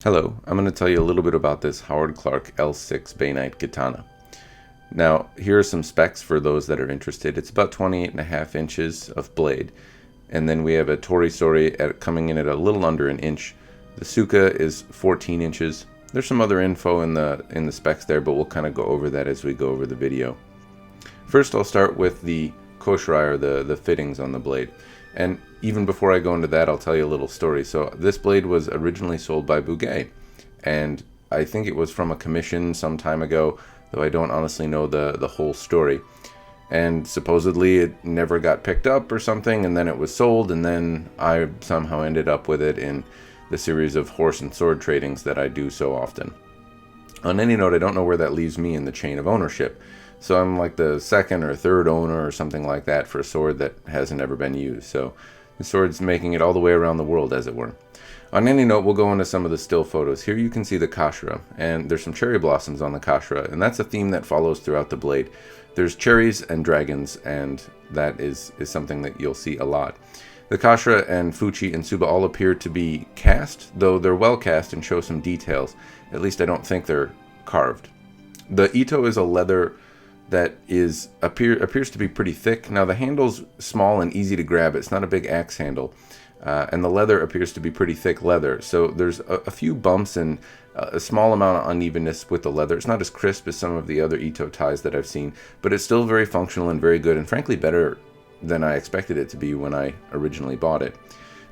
Hello, I'm going to tell you a little bit about this Howard Clark L6 Banite Katana. Now, here are some specs for those that are interested. It's about 28.5 inches of blade, and then we have a Sori coming in at a little under an inch. The Tsuka is 14 inches. There's some other info in the specs there, but we'll kind of go over that as we go over the video. First, I'll start with the koshirai, or the fittings on the blade. And even before I go into that, I'll tell you a little story. So this blade was originally sold by Bugay, and I think it was from a commission some time ago, though I don't honestly know the whole story. And supposedly it never got picked up or something, and then it was sold, and then I somehow ended up with it in the series of horse and sword tradings that I do so often. On any note, I don't know where that leaves me in the chain of ownership. So I'm like the second or third owner or something like that for a sword that hasn't ever been used. So the sword's making it all the way around the world, as it were. On any note, we'll go into some of the still photos. Here you can see the kashira, and there's some cherry blossoms on the kashira, and that's a theme that follows throughout the blade. There's cherries and dragons, and that is something that you'll see a lot. The kashira and fuchi and tsuba all appear to be cast, though they're well cast and show some details. At least I don't think they're carved. The ito is a leather that appears to be pretty thick. Now the handle's small and easy to grab. It's not a big axe handle. And the leather appears to be pretty thick leather. So there's a few bumps and a small amount of unevenness with the leather. It's not as crisp as some of the other ito ties that I've seen, but it's still very functional and very good, and frankly better than I expected it to be when I originally bought it.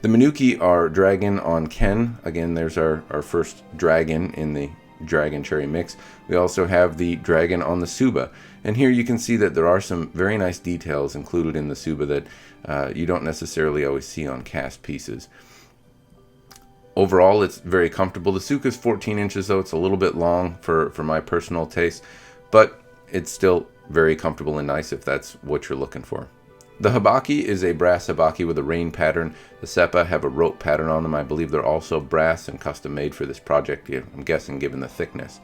The Minuki are dragon on Ken. Again, there's our first dragon in the dragon cherry mix. We also have the dragon on the Tsuba, and here you can see that there are some very nice details included in the Tsuba that you don't necessarily always see on cast pieces. Overall, it's very comfortable. The Tsuka is 14 inches, though it's a little bit long for my personal taste, but it's still very comfortable and nice if that's what you're looking for. The habaki is a brass habaki with a rain pattern. The seppa have a rope pattern on them. I believe they're also brass and custom made for this project, I'm guessing, given the thickness.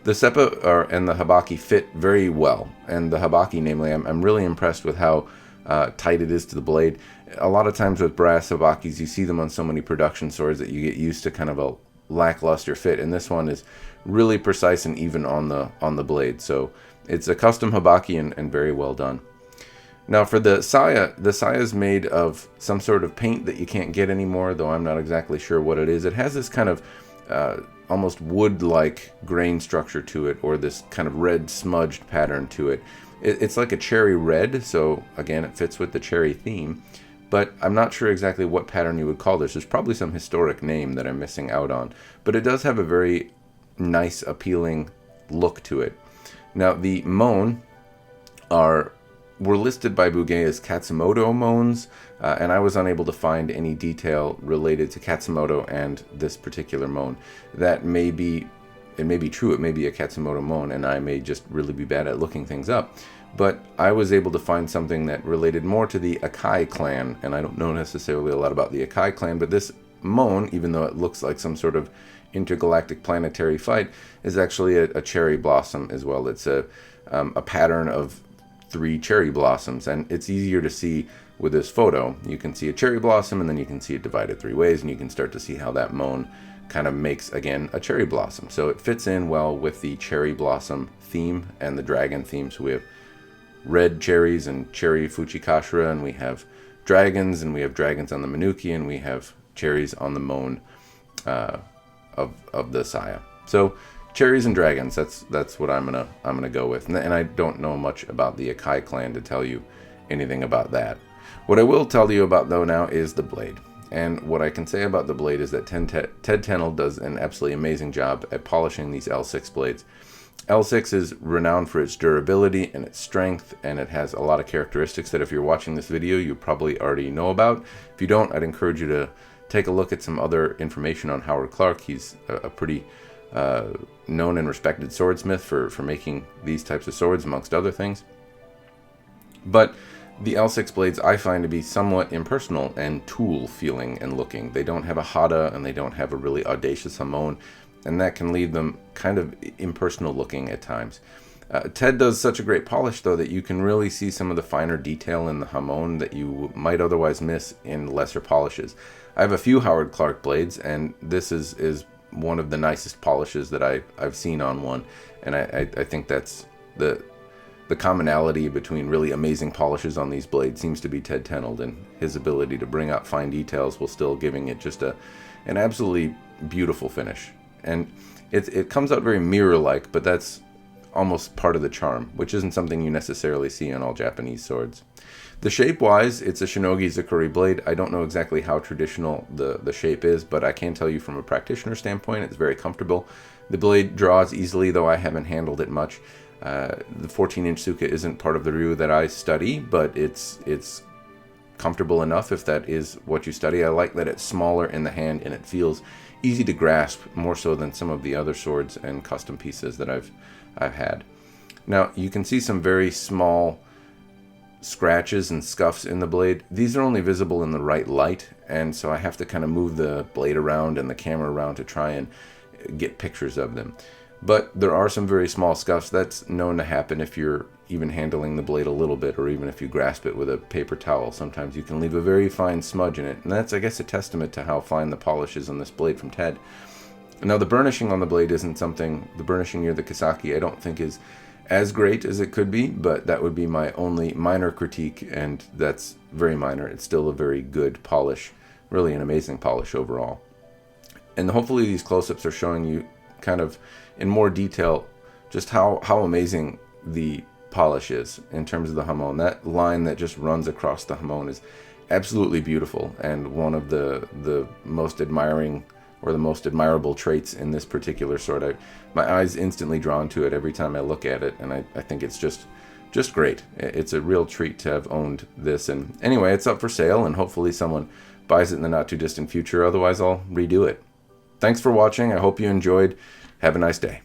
The seppa and the habaki fit very well, and the habaki, namely, I'm really impressed with how tight it is to the blade. A lot of times with brass habakis, you see them on so many production swords that you get used to kind of a lackluster fit, and this one is really precise and even on the blade. So it's a custom habaki and very well done. Now for the saya is made of some sort of paint that you can't get anymore, though I'm not exactly sure what it is. It has this kind of almost wood-like grain structure to it, or this kind of red smudged pattern to it. It's like a cherry red, so again it fits with the cherry theme, but I'm not sure exactly what pattern you would call this. There's probably some historic name that I'm missing out on, but it does have a very nice, appealing look to it. Now the mon were listed by Bugay as Katsumoto mones, and I was unable to find any detail related to Katsumoto and this particular mon. It may be true, it may be a Katsumoto mon, and I may just really be bad at looking things up. But I was able to find something that related more to the Akai clan, and I don't know necessarily a lot about the Akai clan, but this mon, even though it looks like some sort of intergalactic planetary fight, is actually a cherry blossom as well. It's a pattern of 3 cherry blossoms, and it's easier to see with this photo. You can see a cherry blossom, and then you can see it divided 3 ways, and you can start to see how that mon kind of makes, again, a cherry blossom. So it fits in well with the cherry blossom theme and the dragon theme. So we have red cherries and cherry fuchikashira, and we have dragons on the Minuki, and we have cherries on the mon of the saya. So cherries and dragons, that's what I'm gonna go with, and I don't know much about the Akai clan to tell you anything about that. What I will tell you about though now is the blade, and what I can say about the blade is that Ted Tennell does an absolutely amazing job at polishing these L6 blades. L6 is renowned for its durability and its strength, and it has a lot of characteristics that if you're watching this video you probably already know about. If you don't, I'd encourage you to take a look at some other information on Howard Clark. He's a pretty known and respected swordsmith for making these types of swords, amongst other things. But the L6 blades I find to be somewhat impersonal and tool feeling and looking. They don't have a hada, and they don't have a really audacious hamon, and that can leave them kind of impersonal looking at times. Ted does such a great polish, though, that you can really see some of the finer detail in the hamon that you might otherwise miss in lesser polishes. I have a few Howard Clark blades, and this is one of the nicest polishes that I've seen on one. And I think that's the commonality between really amazing polishes on these blades seems to be Ted Tenold and his ability to bring out fine details while still giving it just an absolutely beautiful finish. And it comes out very mirror-like, but that's almost part of the charm, which isn't something you necessarily see on all Japanese swords. The shape-wise, it's a Shinogi Zukuri blade. I don't know exactly how traditional the shape is, but I can tell you from a practitioner standpoint, it's very comfortable. The blade draws easily, though I haven't handled it much. The 14-inch Tsuka isn't part of the ryu that I study, but it's comfortable enough if that is what you study. I like that it's smaller in the hand and it feels easy to grasp, more so than some of the other swords and custom pieces that I've had. Now, you can see some very small scratches and scuffs in the blade. These are only visible in the right light, and so I have to kind of move the blade around and the camera around to try and get pictures of them. But there are some very small scuffs. That's known to happen if you're even handling the blade a little bit, or even if you grasp it with a paper towel. Sometimes you can leave a very fine smudge in it, and that's, I guess, a testament to how fine the polish is on this blade from Ted. Now, the burnishing on the blade isn't something, the burnishing near the Kisaki, I don't think is as great as it could be, but that would be my only minor critique, and that's very minor. It's still a very good polish, really an amazing polish overall. And hopefully these close-ups are showing you kind of in more detail just how amazing the polish is in terms of the hamon. That line that just runs across the hamon is absolutely beautiful, and one of the most admiring or the most admirable traits in this particular sword. My eyes instantly drawn to it every time I look at it, and I think it's just great. It's a real treat to have owned this. And anyway, it's up for sale, and hopefully someone buys it in the not too distant future. Otherwise, I'll redo it. Thanks for watching. I hope you enjoyed. Have a nice day.